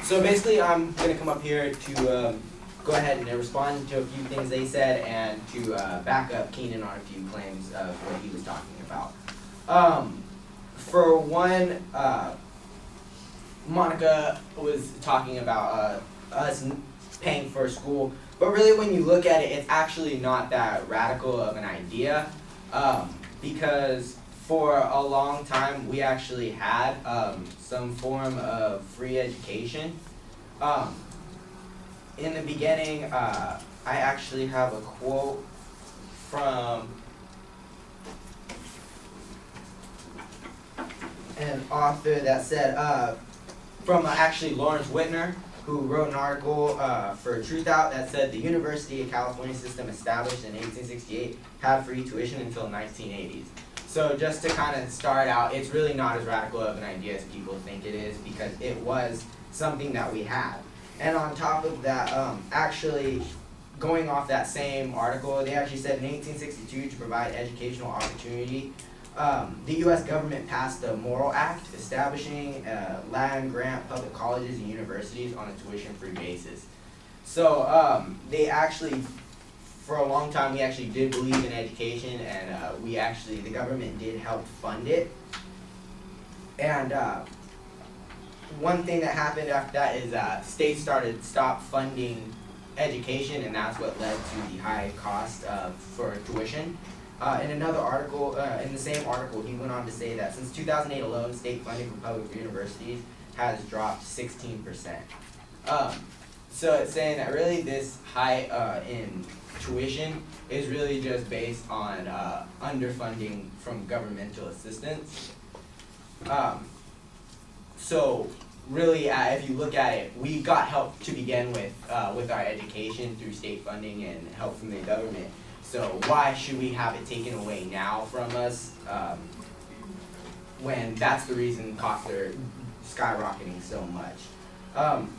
So basically, I'm going to come up here to go ahead and respond to a few things they said and to back up Keenan on a few claims of what he was talking about. For one, Monica was talking about us paying for school, but really when you look at it, it's actually not that radical of an idea, because for a long time we actually had some form of free education. In the beginning, I actually have a quote from an author that said, from actually Lawrence Whitner, who wrote an article for Truth Out that said the University of California system established in 1868 had free tuition until 1980s. So just to kind of start out, it's really not as radical of an idea as people think it is, because it was something that we had. And on top of that, actually going off that same article, they actually said in 1862 to provide educational opportunity, the U.S. government passed the Morrill Act establishing land-grant public colleges and universities on a tuition-free basis. So they actually, for a long time, we actually did believe in education, and the government did help fund it. And one thing that happened after that is states stopped funding education, and that's what led to the high cost for tuition. In another article, in the same article, he went on to say that since 2008 alone, state funding for public universities has dropped 16%. So it's saying that really this high in tuition is really just based on underfunding from governmental assistance. So really, if you look at it, we got help to begin with our education through state funding and help from the government. So why should we have it taken away now from us when that's the reason costs are skyrocketing so much?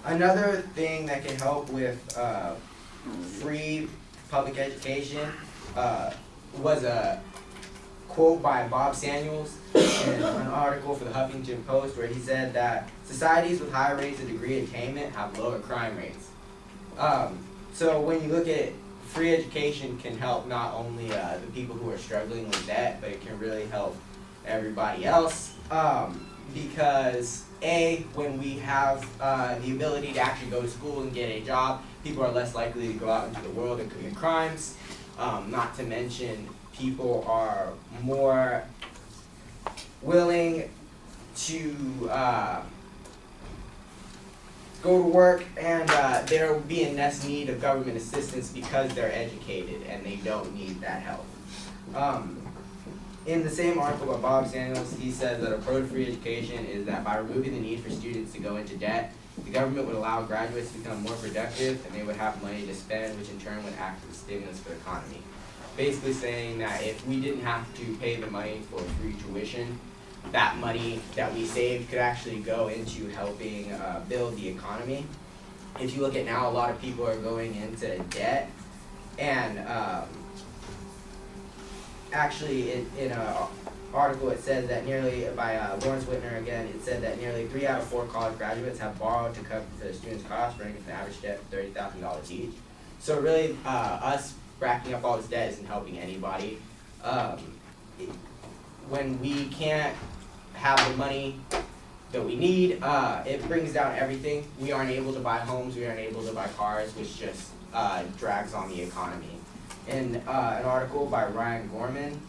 Another thing that can help with free public education was a quote by Bob Samuels in an article for the Huffington Post, where he said that societies with high rates of degree attainment have lower crime rates. So when you look at it, free education can help not only the people who are struggling with debt, but it can really help everybody else, because when we have the ability to actually go to school and get a job, people are less likely to go out into the world and commit crimes. Not to mention, people are more willing to go to work, and there will be in less need of government assistance because they're educated and they don't need that help. In the same article by Bob Samuels, he says that a approach to free education is that by removing the need for students to go into debt, the government would allow graduates to become more productive, and they would have money to spend, which in turn would act as a stimulus for the economy. Basically saying that if we didn't have to pay the money for free tuition, that money that we saved could actually go into helping build the economy. If you look at now, a lot of people are going into debt, and actually in an article it says that nearly, by Lawrence Whitner again, it said that nearly 3 out of 4 college graduates have borrowed to cover for their students' costs, running with an average debt of $30,000 each. So really, us racking up all this debt isn't helping anybody. When we can't have the money that we need, it brings down everything. We aren't able to buy homes, we aren't able to buy cars, which just drags on the economy. In an article by Ryan Gorman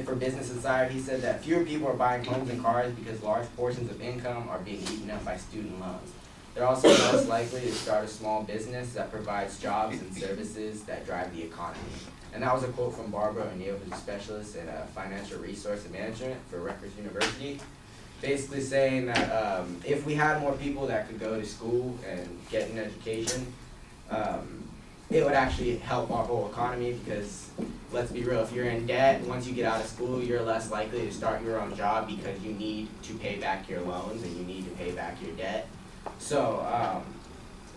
for Business Insider, he said that fewer people are buying homes and cars because large portions of income are being eaten up by student loans. They're also less likely to start a small business that provides jobs and services that drive the economy. And that was a quote from Barbara O'Neill, who's a specialist in financial resource and management for Rutgers University, basically saying that if we had more people that could go to school and get an education, it would actually help our whole economy, because let's be real, if you're in debt, once you get out of school, you're less likely to start your own job because you need to pay back your loans and you need to pay back your debt. So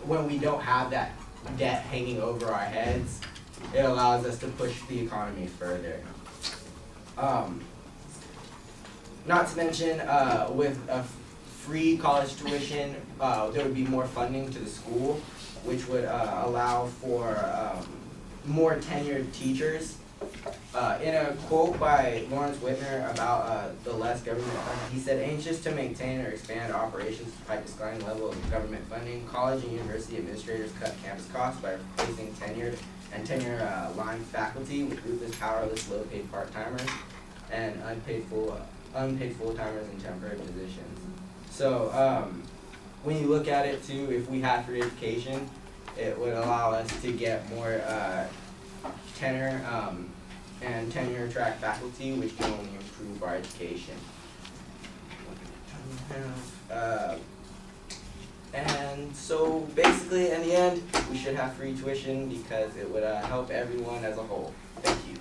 when we don't have that debt hanging over our heads, it allows us to push the economy further. Not to mention, with free college tuition, there would be more funding to the school, which would allow for more tenured teachers. In a quote by Lawrence Whitner about the less government funding, he said, "Anxious to maintain or expand operations despite declining level of government funding, college and university administrators cut campus costs by replacing tenured and tenure-line faculty with ruthless, powerless, low-paid part-timers and unpaid full-timers in temporary positions." So when you look at it too, if we had free education, it would allow us to get more tenure and tenure-track faculty, which can only improve our education. And so basically, in the end, we should have free tuition because it would help everyone as a whole. Thank you.